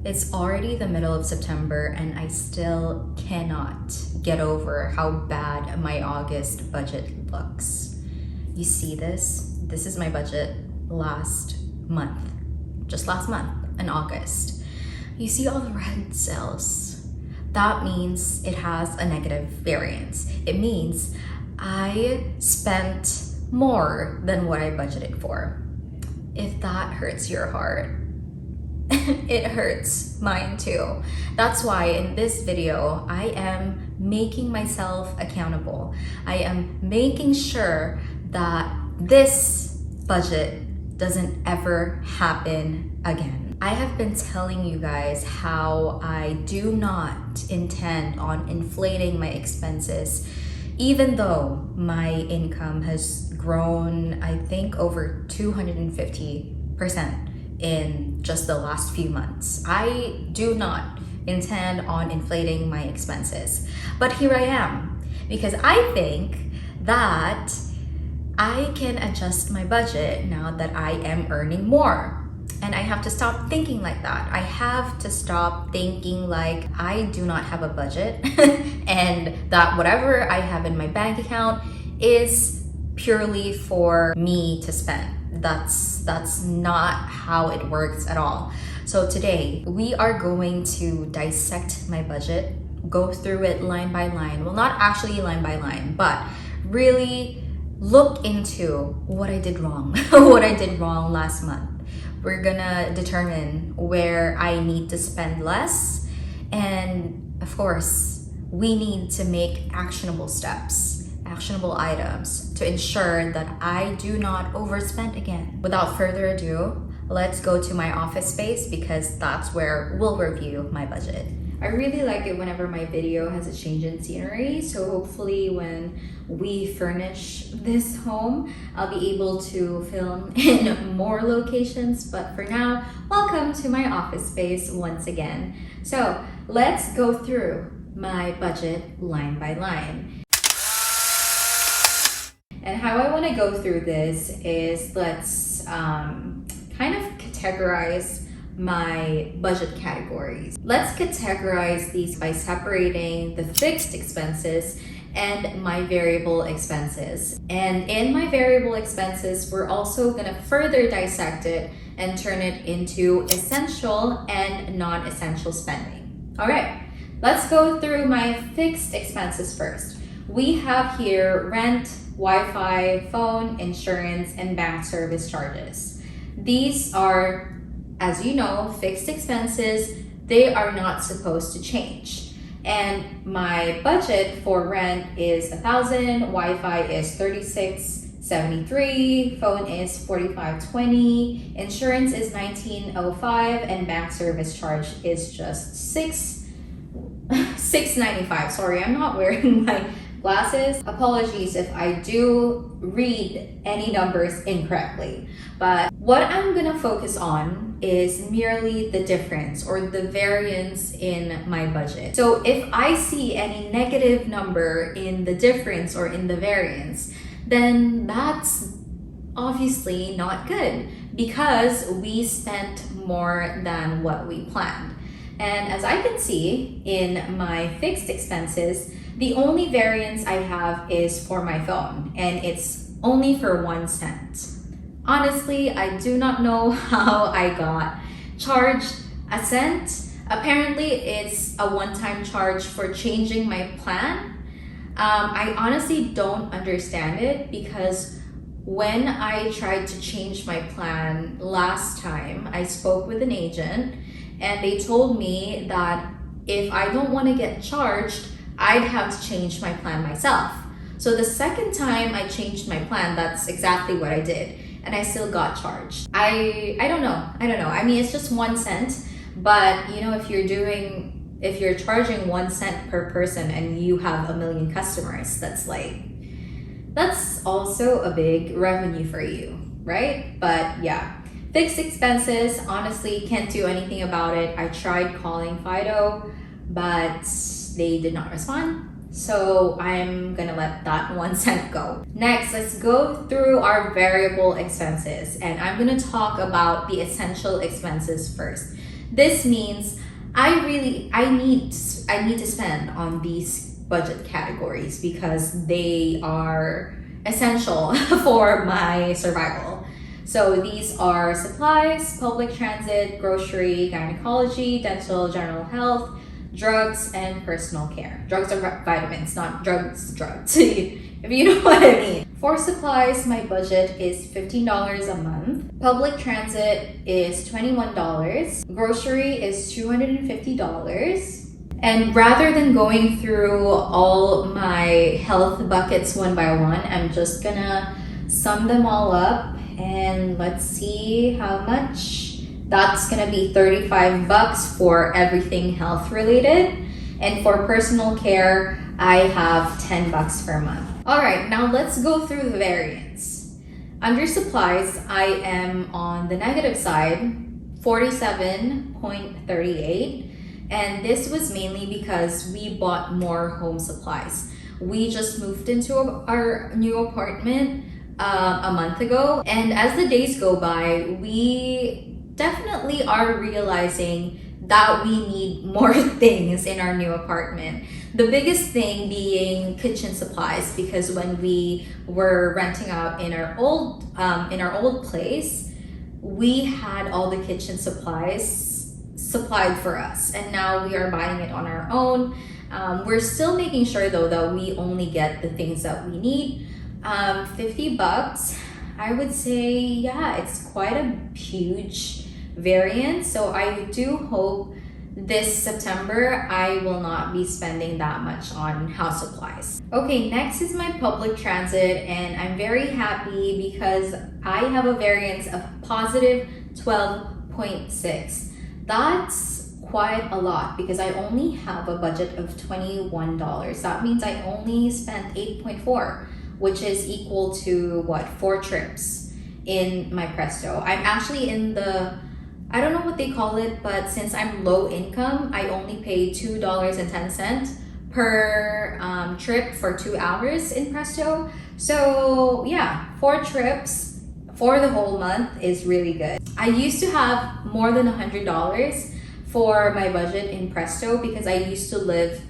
It's already the middle of September and I still cannot get over how bad my August budget looks. You see this? This is my budget last month. Just last month in August. You see all the red cells? That means it has a negative variance. It means I spent more than what I budgeted for. If that hurts your heart, it hurts mine too. That's why in this video, I am making myself accountable. I am making sure that this budget doesn't ever happen again. I have been telling you guys how I do not intend on inflating my expenses, even though my income has grown, I think, over 250% in just the last few months. I do not intend on inflating my expenses. But here I am, because I think that I can adjust my budget now that I am earning more. And I have to stop thinking like that. I have to stop thinking like I do not have a budget and that whatever I have in my bank account is purely for me to spend. That's not how it works at all. So today we are going to dissect my budget, go through it line by line. Well, not actually line by line, but really look into what I did wrong, what I did wrong last month. We're gonna determine where I need to spend less. And of course, we need to make actionable steps, actionable items to ensure that I do not overspend again. Without further ado, let's go to my office space because that's where we'll review my budget. I really like it whenever my video has a change in scenery, so hopefully when we furnish this home, I'll be able to film in more locations. But for now, welcome to my office space once again. So let's go through my budget line by line. And how I want to go through this is let's kind of categorize my budget categories. Let's categorize these by separating the fixed expenses and my variable expenses. And in my variable expenses, we're also gonna further dissect it and turn it into essential and non-essential spending. All right, let's go through my fixed expenses first. We have here rent, Wi-Fi, phone, insurance, and bank service charges. These are, as you know, fixed expenses. They are not supposed to change. And my budget for rent is $1,000, Wi-Fi is $36.73, phone is $45.20, insurance is $19.05, and bank service charge is just $6.95. Sorry, I'm not wearing my glasses. Apologies if I do read any numbers incorrectly. But what I'm gonna focus on is merely the difference or the variance in my budget. So if I see any negative number in the difference or in the variance, then that's obviously not good because we spent more than what we planned. And as I can see in my fixed expenses, the only variance I have is for my phone, and it's only for 1 cent. Honestly, I do not know how I got charged a cent. Apparently, it's a one-time charge for changing my plan. I honestly don't understand it because when I tried to change my plan last time, I spoke with an agent and they told me that if I don't want to get charged, I'd have to change my plan myself. So the second time I changed my plan, that's exactly what I did. And I still got charged. I don't know. I mean, it's just 1 cent, but you know, if you're charging 1 cent per person and you have 1 million customers, that's also a big revenue for you, right? But yeah, fixed expenses, honestly, can't do anything about it. I tried calling Fido, but they did not respond. So I'm gonna let that 1 cent go. Next, let's go through our variable expenses. And I'm gonna talk about the essential expenses first. This means I need to spend on these budget categories because they are essential for my survival. So these are supplies, public transit, grocery, gynecology, dental, general health, drugs, and personal care. Drugs are vitamins, not drugs. If you know what I mean. For supplies, my budget is $15 a month. Public transit is $21. Grocery is $250. And rather than going through all my health buckets one by one, I'm just gonna sum them all up and let's see how much. That's gonna be $35 for everything health related. And for personal care, I have $10 per month. All right, now let's go through the variance. Under supplies, I am on the negative side, 47.38. And this was mainly because we bought more home supplies. We just moved into our new apartment a month ago. And as the days go by, we definitely are realizing that we need more things in our new apartment. The biggest thing being kitchen supplies, because when we were renting out in our old place, we had all the kitchen supplies supplied for us, and now we are buying it on our own. We're still making sure though that we only get the things that we need. $50, I would say, yeah, it's quite a huge variance. So I do hope this September I will not be spending that much on house supplies. Okay, next is my public transit, and I'm very happy because I have a variance of positive 12.6. That's quite a lot because I only have a budget of $21. That means I only spent 8.4, which is equal to what, 4 trips in my Presto. I'm actually in the, I don't know what they call it, but since I'm low income, I only pay $2.10 per trip for 2 hours in Presto. So yeah, 4 trips for the whole month is really good. I used to have more than $100 for my budget in Presto because I used to live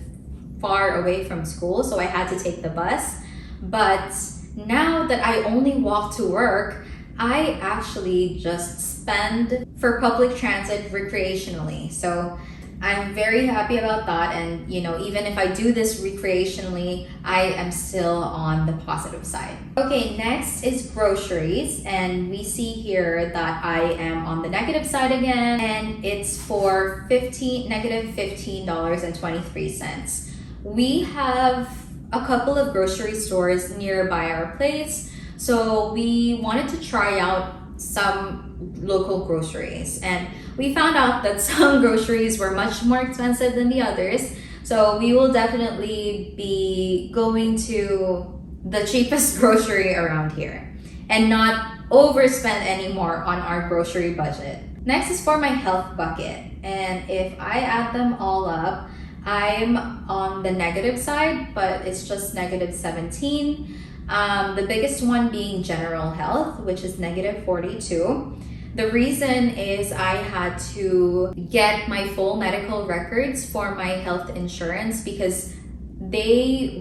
far away from school, so I had to take the bus. But now that I only walk to work, I actually just spend for public transit recreationally. So I'm very happy about that, and you know, even if I do this recreationally, I am still on the positive side. Okay, next is groceries, and we see here that I am on the negative side again, and it's for negative $15.23. We have a couple of grocery stores nearby our place, so we wanted to try out some local groceries, and we found out that some groceries were much more expensive than the others. So we will definitely be going to the cheapest grocery around here and not overspend anymore on our grocery budget. Next is for my health bucket, and if I add them all up, I'm on the negative side, but it's just negative 17. The biggest one being general health, which is negative 42. The reason is I had to get my full medical records for my health insurance because they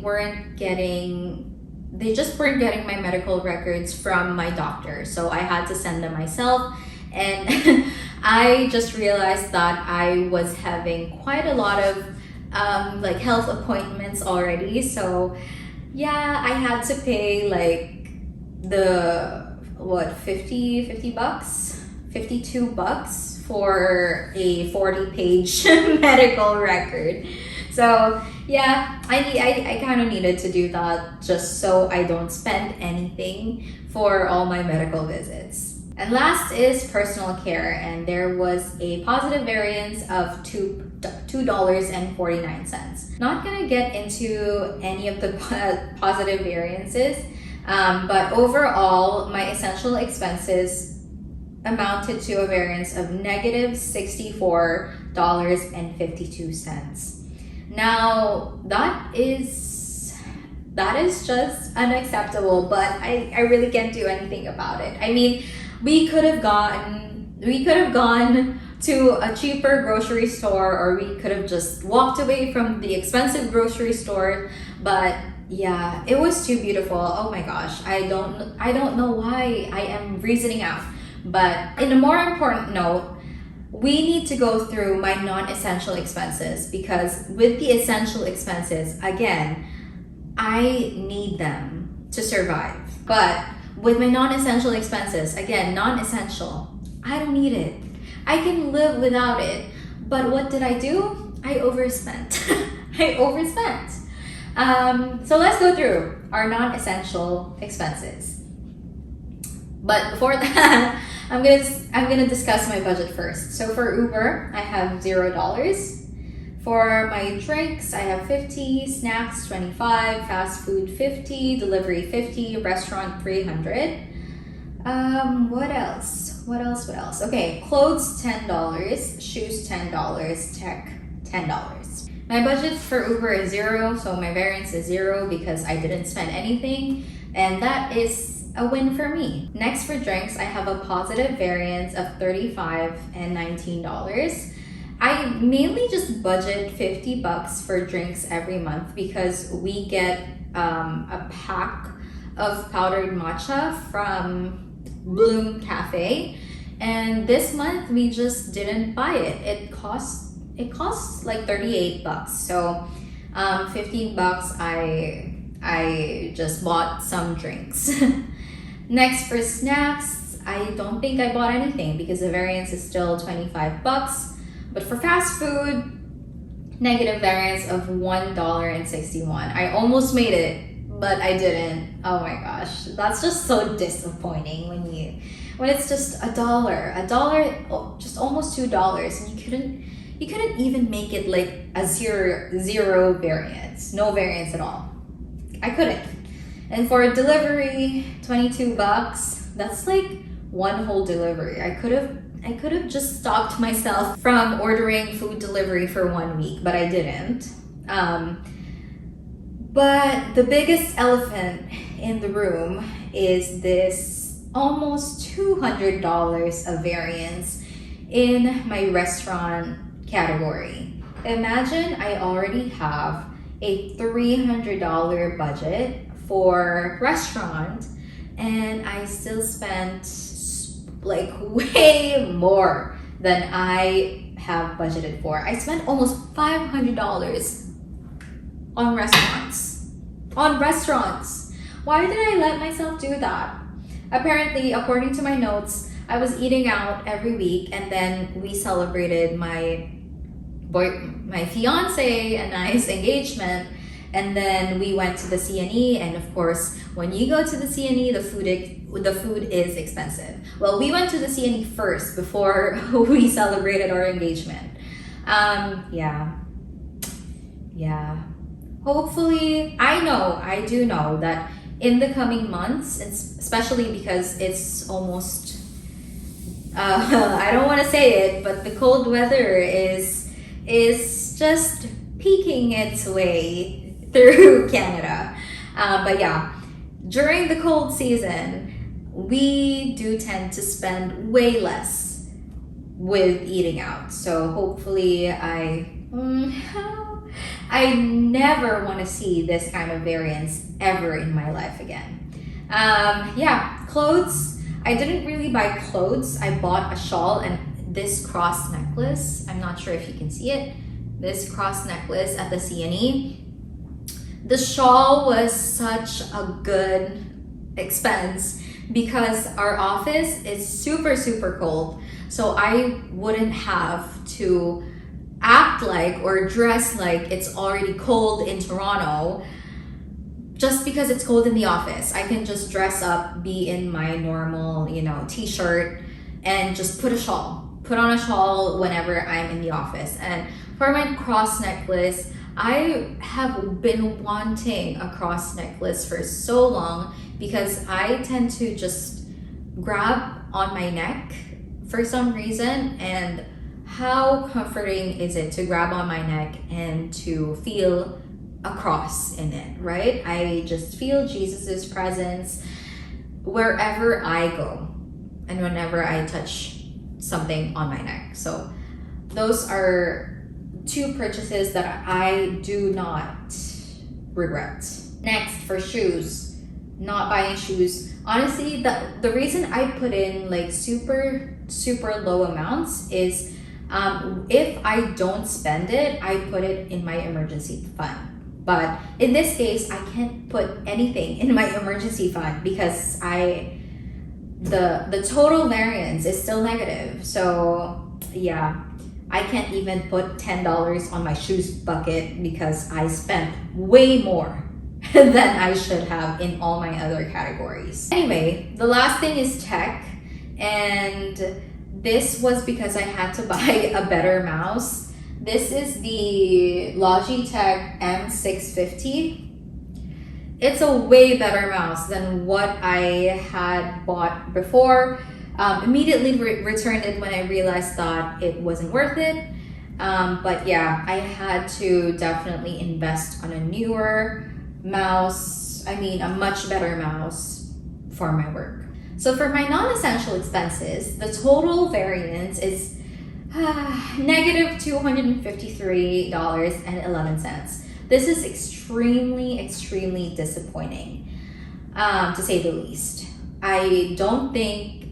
just weren't getting my medical records from my doctor. So I had to send them myself, and I just realized that I was having quite a lot of like health appointments already. So yeah, I had to pay like the $52 for a 40-page medical record. So yeah, I kind of needed to do that just so I don't spend anything for all my medical visits. And last is personal care, and there was a positive variance of $2.49. Not gonna get into any of the positive variances, but overall, my essential expenses amounted to a variance of negative $64.52. Now, that is just unacceptable, but I really can't do anything about it. I mean, we could have gone to a cheaper grocery store, or we could have just walked away from the expensive grocery store. But yeah, it was too beautiful. Oh my gosh, I don't know why I am reasoning out. But in a more important note, we need to go through my non-essential expenses, because with the essential expenses, again, I need them to survive. But with my non-essential expenses, again, non-essential, I don't need it. I can live without it. But what did I do? I overspent. I overspent. So let's go through our non-essential expenses. But before that, I'm gonna discuss my budget first. So for Uber, I have $0. For my drinks, I have 50, snacks 25, fast food 50, delivery 50, restaurant 300. What else? What else? Okay, clothes $10, shoes $10, tech $10. My budget for Uber is 0, so my variance is 0 because I didn't spend anything, and that is a win for me. Next, for drinks, I have a positive variance of $35 and $19. I mainly just budget $50 for drinks every month because we get a pack of powdered matcha from Bloom Cafe, and this month we just didn't buy it. It costs like $38, so $15 I just bought some drinks. Next, for snacks, I don't think I bought anything because the variance is still $25. But for fast food, negative variance of $1.61. I almost made it, but I didn't. Oh my gosh, that's just so disappointing when it's just $1, oh, just almost $2, and you couldn't even make it like a zero variance, no variance at all. I couldn't. And for delivery, $22. That's like one whole delivery. I could have just stopped myself from ordering food delivery for 1 week, but I didn't. But the biggest elephant in the room is this almost $200 of variance in my restaurant category. Imagine I already have a $300 budget for restaurant, and I still spent like way more than I have budgeted for. I spent almost $500 on restaurants. Why did I let myself do that? Apparently, according to my notes, I was eating out every week, and then we celebrated my fiance a nice engagement, and then we went to the CNE, and of course, when you go to the CNE, the food is expensive. Well, we went to the CNE first before we celebrated our engagement. Yeah. Hopefully, I do know that in the coming months, especially because it's almost, I don't want to say it, but the cold weather is just peeking its way through Canada. But yeah, during the cold season, we do tend to spend way less with eating out. So hopefully I never want to see this kind of variance ever in my life again. Yeah, clothes. I didn't really buy clothes. I bought a shawl and this cross necklace. I'm not sure if you can see it. This cross necklace at the CNE. The shawl was such a good expense because our office is super, super cold. So I wouldn't have to act like or dress like it's already cold in Toronto just because it's cold in the office. I can just dress up, be in my normal, t-shirt, and just put on a shawl whenever I'm in the office. And for my cross necklace, I have been wanting a cross necklace for so long because I tend to just grab on my neck for some reason, and how comforting is it to grab on my neck and to feel a cross in it, right? I just feel Jesus's presence wherever I go and whenever I touch something on my neck. So those are two purchases that I do not regret. Next, for shoes, not buying shoes. Honestly, the reason I put in like super low amounts is if I don't spend it, I put it in my emergency fund. But in this case, I can't put anything in my emergency fund because the total variance is still negative. So yeah, I can't even put $10 on my shoes bucket because I spent way more than I should have in all my other categories. Anyway, the last thing is tech, and this was because I had to buy a better mouse. This is the Logitech M650. It's a way better mouse than what I had bought before. Immediately returned it when I realized that it wasn't worth it. But yeah, I had to definitely invest on a newer mouse. I mean, a much better mouse for my work. So for my non-essential expenses, the total variance is negative $253.11. This is extremely disappointing, to say the least. I don't think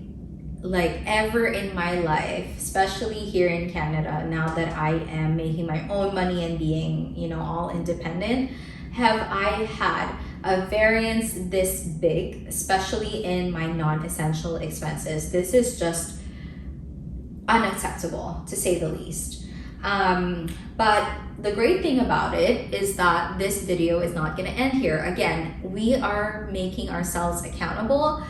like ever in my life, especially here in Canada, now that I am making my own money and being, you know, all independent, have I had a variance this big, especially in my non-essential expenses. This is just unacceptable, to say the least. But the great thing about it is that this video is not going to end here. Again, we are making ourselves accountable,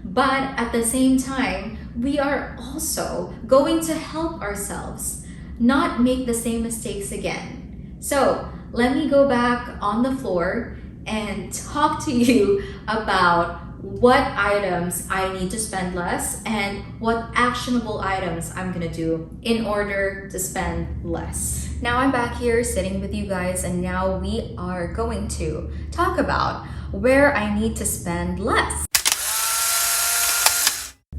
but at the same time, we are also going to help ourselves not make the same mistakes again. So let me go back on the floor and talk to you about what items I need to spend less and what actionable items I'm gonna do in order to spend less. Now I'm back here sitting with you guys, and now we are going to talk about where I need to spend less.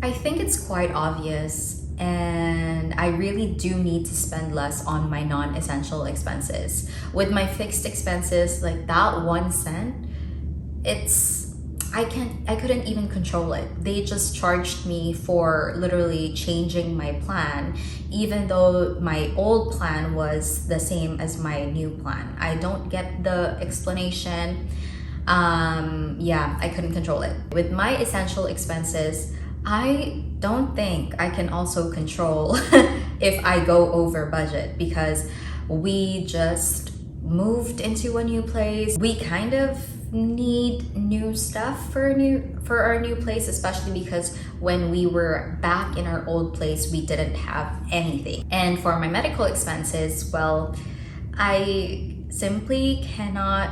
I think it's quite obvious, and I really do need to spend less on my non-essential expenses. With my fixed expenses, like that 1 cent, I couldn't even control it. They just charged me for literally changing my plan, even though my old plan was the same as my new plan. I don't get the explanation. Yeah, I couldn't control it. With my essential expenses, I don't think I can also control if I go over budget, because we just moved into a new place. We kind of need new stuff for our new place, especially because when we were back in our old place, we didn't have anything. And for my medical expenses, well, I simply cannot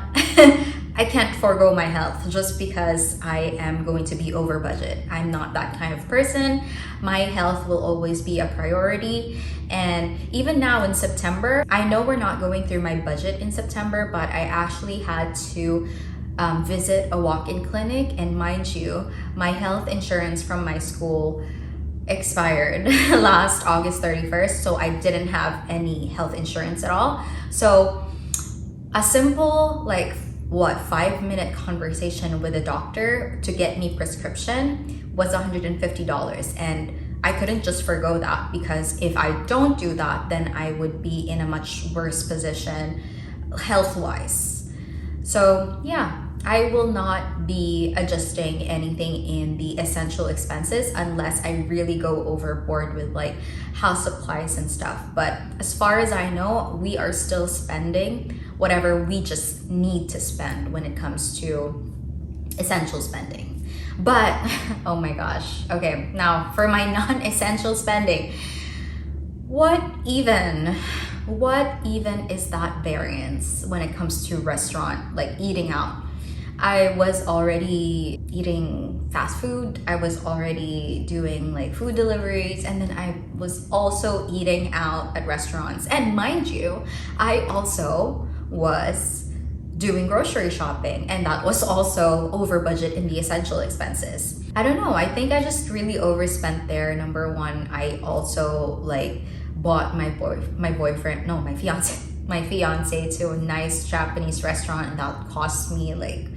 I can't forego my health just because I am going to be over budget. I'm not that kind of person. My health will always be a priority. And even now in September, I know we're not going through my budget in September, but I actually had to visit a walk-in clinic, and mind you, my health insurance from my school expired last August 31st, so I didn't have any health insurance at all. So a simple 5-minute conversation with a doctor to get me prescription was $150, and I couldn't just forgo that, because if I don't do that, then I would be in a much worse position health-wise. So yeah, I will not be adjusting anything in the essential expenses unless I really go overboard with house supplies and stuff. But as far as I know, we are still spending whatever we just need to spend when it comes to essential spending. But oh my gosh, okay, now for my non-essential spending, what even is that variance when it comes to restaurant, eating out? I was already eating fast food, I was already doing food deliveries, and then I was also eating out at restaurants. And mind you, I also was doing grocery shopping, and that was also over budget in the essential expenses. I don't know, I think I just really overspent there. Number one, I also like bought my boyfriend, no, my fiance to a nice Japanese restaurant, and that cost me like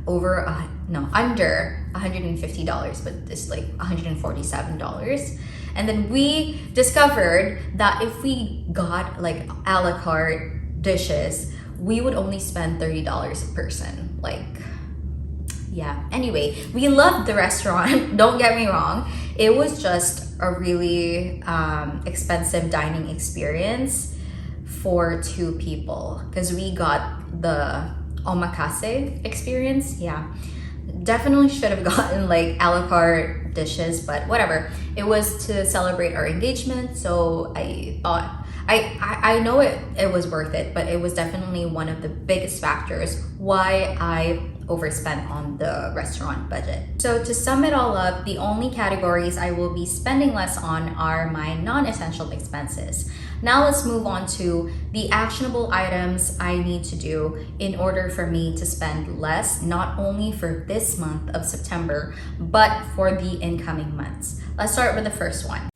under $150, but it's like $147. And then we discovered that if we got like a la carte dishes, we would only spend $30 a person. Like, yeah, anyway, we loved the restaurant. Don't get me wrong, it was just a really expensive dining experience for 2 people, because we got the omakase experience. Yeah, definitely should have gotten like a la carte dishes, but whatever. It was to celebrate our engagement, so I thought I know it was worth it, but it was definitely one of the biggest factors why I overspent on the restaurant budget. So to sum it all up, the only categories I will be spending less on are my non-essential expenses. Now let's move on to the actionable items I need to do in order for me to spend less, not only for this month of September, but for the incoming months. Let's start with the first one.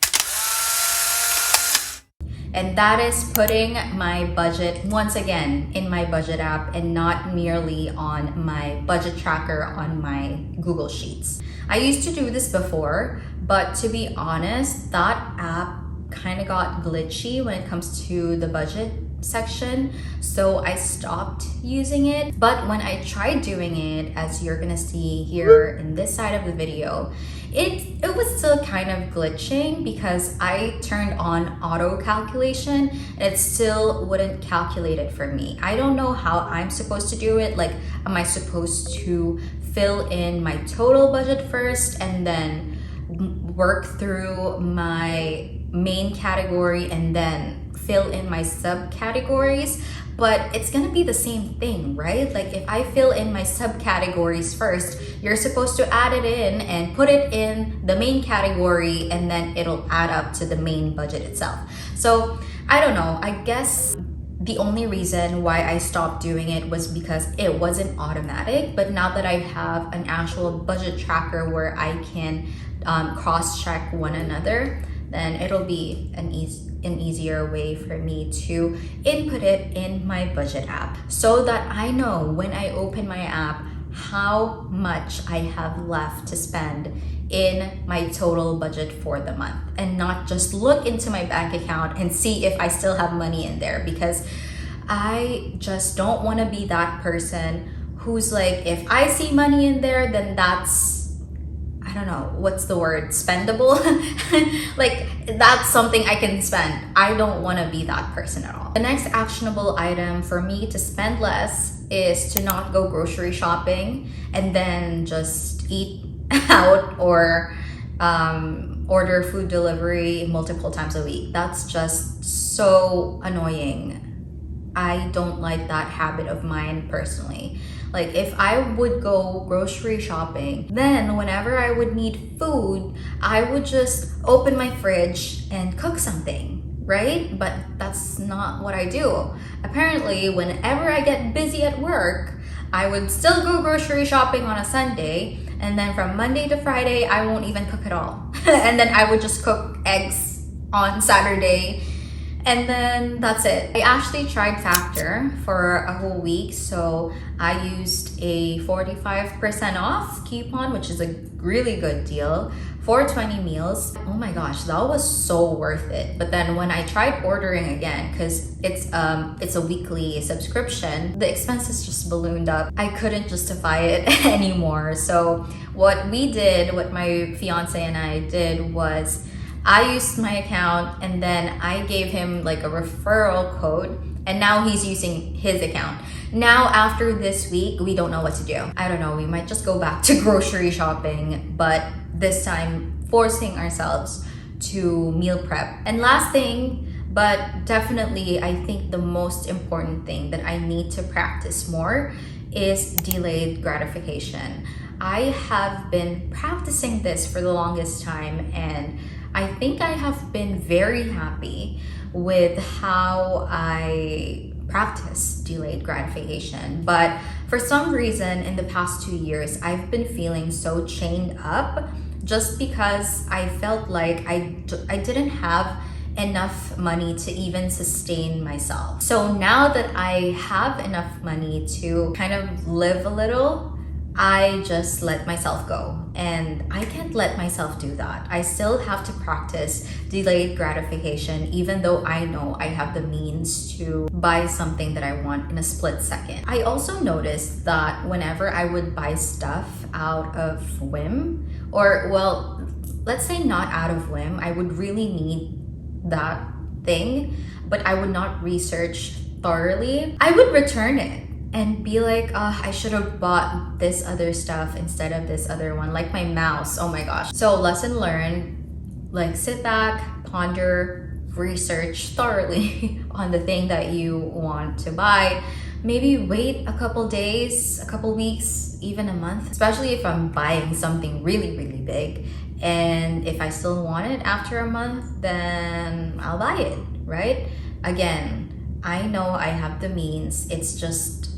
And that is putting my budget once again in my budget app and not merely on my budget tracker on my Google Sheets. I used to do this before, but to be honest, that app kind of got glitchy when it comes to the budget section, so I stopped using it. But when I tried doing it, as you're gonna see here in this side of the video, it was still kind of glitching because I turned on auto calculation and it still wouldn't calculate it for me. I don't know how I'm supposed to do it. Like, am I supposed to fill in my total budget first and then work through my main category and then fill in my subcategories? But it's gonna be the same thing, right? Like, if I fill in my subcategories first, you're supposed to add it in and put it in the main category, and then it'll add up to the main budget itself. So I don't know, I guess the only reason why I stopped doing it was because it wasn't automatic. But now that I have an actual budget tracker where I can cross-check one another, then it'll be an easier way for me to input it in my budget app, so that I know when I open my app how much I have left to spend in my total budget for the month, and not just look into my bank account and see if I still have money in there, because I just don't want to be that person who's like, if I see money in there, then that's, I don't know, what's the word, spendable? Like, that's something I can spend. I don't want to be that person at all. The next actionable item for me to spend less is to not go grocery shopping and then just eat out or order food delivery multiple times a week. That's just so annoying. I don't like that habit of mine personally. Like, if I would go grocery shopping, then whenever I would need food, I would just open my fridge and cook something, right? But that's not what I do. Apparently, whenever I get busy at work, I would still go grocery shopping on a Sunday, and then from Monday to Friday, I won't even cook at all. And then I would just cook eggs on Saturday, and then that's it. I actually tried Factor for a whole week, so I used a 45% off coupon, which is a really good deal for 20 meals. Oh my gosh, that was so worth it. But then when I tried ordering again, because it's a weekly subscription, the expenses just ballooned up. I couldn't justify it anymore. So what my fiance and I did was, I used my account and then I gave him like a referral code, and now he's using his account. Now after this week, we don't know what to do. I don't know, we might just go back to grocery shopping, but this time forcing ourselves to meal prep. And last thing, but definitely I think the most important thing that I need to practice more is delayed gratification. I have been practicing this for the longest time, and I think I have been very happy with how I practice delayed gratification. But for some reason, in the past 2 years, I've been feeling so chained up just because I felt like I didn't have enough money to even sustain myself. So now that I have enough money to kind of live a little, I just let myself go. And I can't let myself do that. I still have to practice delayed gratification, even though I know I have the means to buy something that I want in a split second. I also noticed that whenever I would buy stuff out of whim, or well, let's say not out of whim, I would really need that thing, but I would not research thoroughly, I would return it and be like, I should have bought this other stuff instead of this other one, like my mouse. Oh my gosh. So lesson learned, like sit back, ponder, research thoroughly on the thing that you want to buy. Maybe wait a couple days, a couple weeks, even a month, especially if I'm buying something really, really big. And if I still want it after a month, then I'll buy it, right? Again, I know I have the means. It's just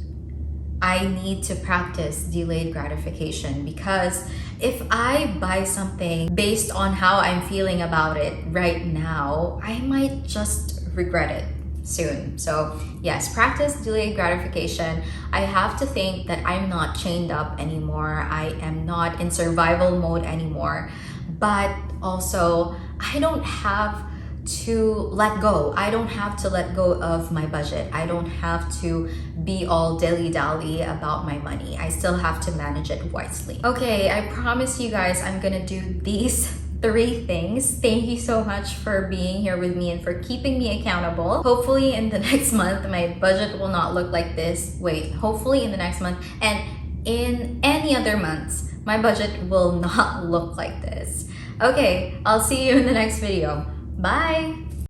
I need to practice delayed gratification, because if I buy something based on how I'm feeling about it right now, I might just regret it soon. So yes, practice delayed gratification. I have to think that I'm not chained up anymore. I am not in survival mode anymore. But also, I don't have to let go. I don't have to let go of my budget. I don't have to be all dilly-dally about my money. I still have to manage it wisely. Okay, I promise you guys I'm gonna do these 3 things. Thank you so much for being here with me and for keeping me accountable. Hopefully in the next month, my budget will not look like this. Wait, hopefully in the next month and in any other months, my budget will not look like this. Okay, I'll see you in the next video. Bye!